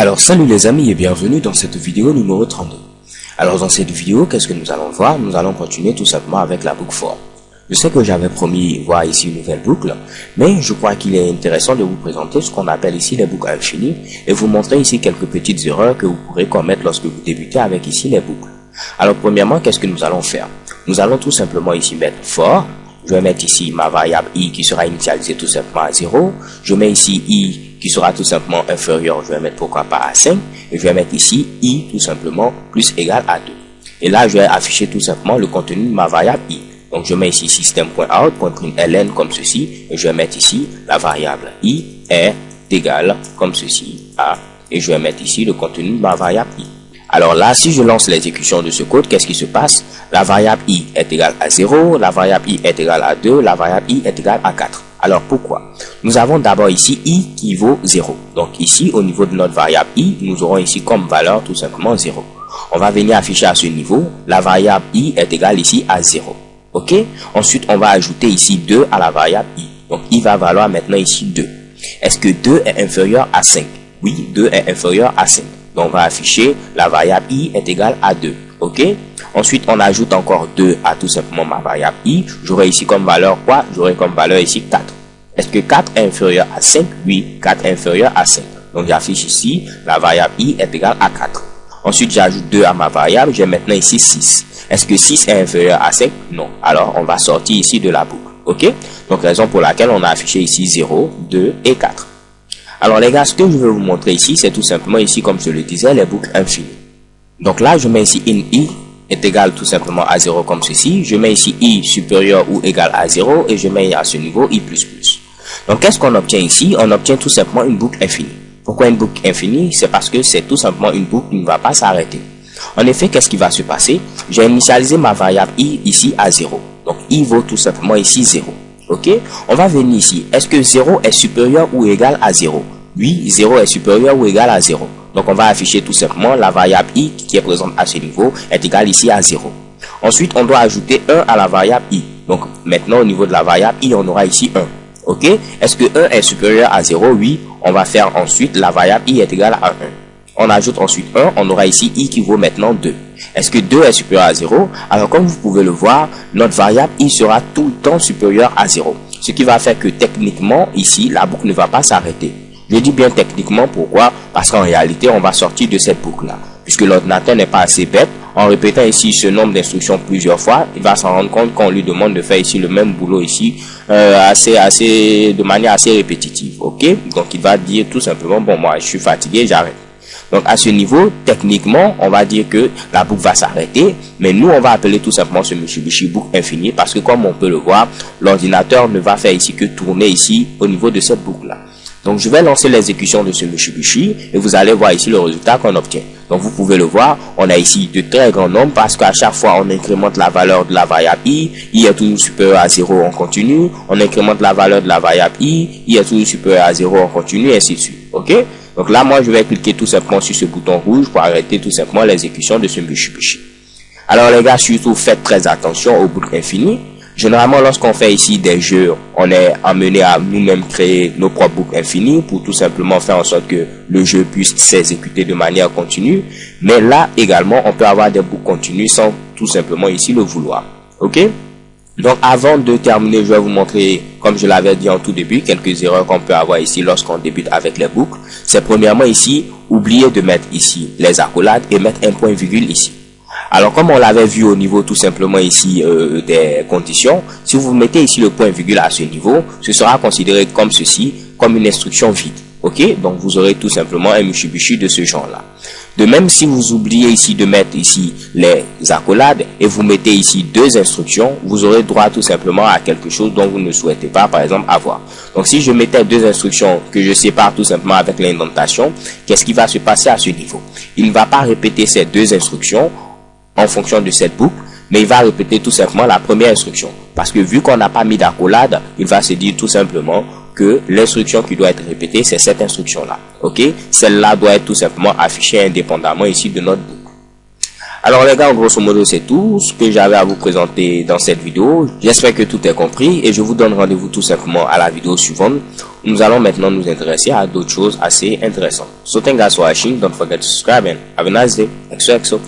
Alors salut les amis et bienvenue dans cette vidéo numéro 32. Alors dans cette vidéo, qu'est-ce que nous allons voir? Nous allons continuer tout simplement avec la boucle for. Je sais que j'avais promis voir ici une nouvelle boucle, mais je crois qu'il est intéressant de vous présenter ce qu'on appelle ici les boucles infinies et vous montrer ici quelques petites erreurs que vous pourrez commettre lorsque vous débutez avec ici les boucles. Alors premièrement, qu'est-ce que nous allons faire? Nous allons tout simplement ici mettre for. Je vais mettre ici ma variable i qui sera initialisée tout simplement à 0. Je mets ici i qui sera tout simplement inférieur, je vais mettre pourquoi pas à 5. Et je vais mettre ici i tout simplement plus égal à 2. Et là, je vais afficher tout simplement le contenu de ma variable i. Donc, je mets ici system.out.println comme ceci. Et je vais mettre ici la variable i est égale comme ceci à. Et je vais mettre ici le contenu de ma variable i. Alors là, si je lance l'exécution de ce code, qu'est-ce qui se passe? La variable i est égale à 0, la variable i est égale à 2, la variable i est égale à 4. Alors pourquoi? Nous avons d'abord ici i qui vaut 0. Donc ici, au niveau de notre variable i, nous aurons ici comme valeur tout simplement 0. On va venir afficher à ce niveau, la variable i est égale ici à 0. Ok? Ensuite, on va ajouter ici 2 à la variable i. Donc i va valoir maintenant ici 2. Est-ce que 2 est inférieur à 5? Oui, 2 est inférieur à 5. Donc, on va afficher la variable i est égale à 2. Ok? Ensuite, on ajoute encore 2 à tout simplement ma variable i. J'aurai ici comme valeur quoi? J'aurai comme valeur ici 4. Est-ce que 4 est inférieur à 5? Oui, 4 est inférieur à 5. Donc, j'affiche ici la variable i est égale à 4. Ensuite, j'ajoute 2 à ma variable. J'ai maintenant ici 6. Est-ce que 6 est inférieur à 5? Non. Alors, on va sortir ici de la boucle. Ok? Donc, raison pour laquelle on a affiché ici 0, 2 et 4. Alors les gars, ce que je veux vous montrer ici, c'est tout simplement ici, comme je le disais, les boucles infinies. Donc là, je mets ici in i est égal tout simplement à 0 comme ceci. Je mets ici i supérieur ou égal à 0 et je mets à ce niveau i++. Donc qu'est-ce qu'on obtient ici? On obtient tout simplement une boucle infinie. Pourquoi une boucle infinie? C'est parce que c'est tout simplement une boucle qui ne va pas s'arrêter. En effet, qu'est-ce qui va se passer? J'ai initialisé ma variable i ici à 0. Donc i vaut tout simplement ici 0. Ok, on va venir ici. Est-ce que 0 est supérieur ou égal à 0? Oui, 0 est supérieur ou égal à 0. Donc, on va afficher tout simplement la variable i qui est présente à ce niveau est égale ici à 0. Ensuite, on doit ajouter 1 à la variable i. Donc, maintenant, au niveau de la variable i, on aura ici 1. Ok, est-ce que 1 est supérieur à 0? Oui, on va faire ensuite la variable i est égale à 1. On ajoute ensuite 1, on aura ici i qui vaut maintenant 2. Est-ce que 2 est supérieur à 0? Alors comme vous pouvez le voir, notre variable i sera tout le temps supérieure à 0. Ce qui va faire que techniquement, ici, la boucle ne va pas s'arrêter. Je dis bien techniquement, pourquoi? Parce qu'en réalité, on va sortir de cette boucle-là. Puisque l'ordinateur n'est pas assez bête, en répétant ici ce nombre d'instructions plusieurs fois, il va s'en rendre compte qu'on lui demande de faire ici le même boulot ici, de manière assez répétitive. Ok? Donc il va dire tout simplement, bon moi je suis fatigué, j'arrête. Donc à ce niveau, techniquement, on va dire que la boucle va s'arrêter, mais nous on va appeler tout simplement ce Mitsubishi boucle infinie parce que comme on peut le voir, l'ordinateur ne va faire ici que tourner ici au niveau de cette boucle-là. Donc je vais lancer l'exécution de ce Mitsubishi et vous allez voir ici le résultat qu'on obtient. Donc vous pouvez le voir, on a ici de très grands nombres parce qu'à chaque fois on incrémente la valeur de la variable i est toujours supérieur à 0, on continue, on incrémente la valeur de la variable i est toujours supérieur à 0, on continue, et ainsi de suite. Ok? Donc là, moi, je vais cliquer tout simplement sur ce bouton rouge pour arrêter tout simplement l'exécution de ce Mitsubishi. Alors les gars, surtout faites très attention aux boucles infinies. Généralement, lorsqu'on fait ici des jeux, on est amené à nous-mêmes créer nos propres boucles infinies pour tout simplement faire en sorte que le jeu puisse s'exécuter de manière continue. Mais là également, on peut avoir des boucles continues sans tout simplement ici le vouloir. Ok? Donc avant de terminer, je vais vous montrer, comme je l'avais dit en tout début, quelques erreurs qu'on peut avoir ici lorsqu'on débute avec les boucles. C'est premièrement ici, oublier de mettre ici les accolades et mettre un point virgule ici. Alors comme on l'avait vu au niveau tout simplement ici des conditions, si vous mettez ici le point virgule à ce niveau, ce sera considéré comme ceci, comme une instruction vide. Ok, donc vous aurez tout simplement un Mitsubishi de ce genre-là. De même, si vous oubliez ici de mettre ici les accolades et vous mettez ici deux instructions, vous aurez droit tout simplement à quelque chose dont vous ne souhaitez pas, par exemple, avoir. Donc, si je mettais deux instructions que je sépare tout simplement avec l'indentation, qu'est-ce qui va se passer à ce niveau? Il ne va pas répéter ces deux instructions en fonction de cette boucle, mais il va répéter tout simplement la première instruction. Parce que vu qu'on n'a pas mis d'accolade, il va se dire tout simplement que l'instruction qui doit être répétée, c'est cette instruction-là. Ok? Celle-là doit être tout simplement affichée indépendamment ici de notre boucle. Alors les gars, grosso modo, c'est tout ce que j'avais à vous présenter dans cette vidéo. J'espère que tout est compris et je vous donne rendez-vous tout simplement à la vidéo suivante. Nous allons maintenant nous intéresser à d'autres choses assez intéressantes. So thank you guys for watching. Don't forget to subscribe and have a nice day. XOXO.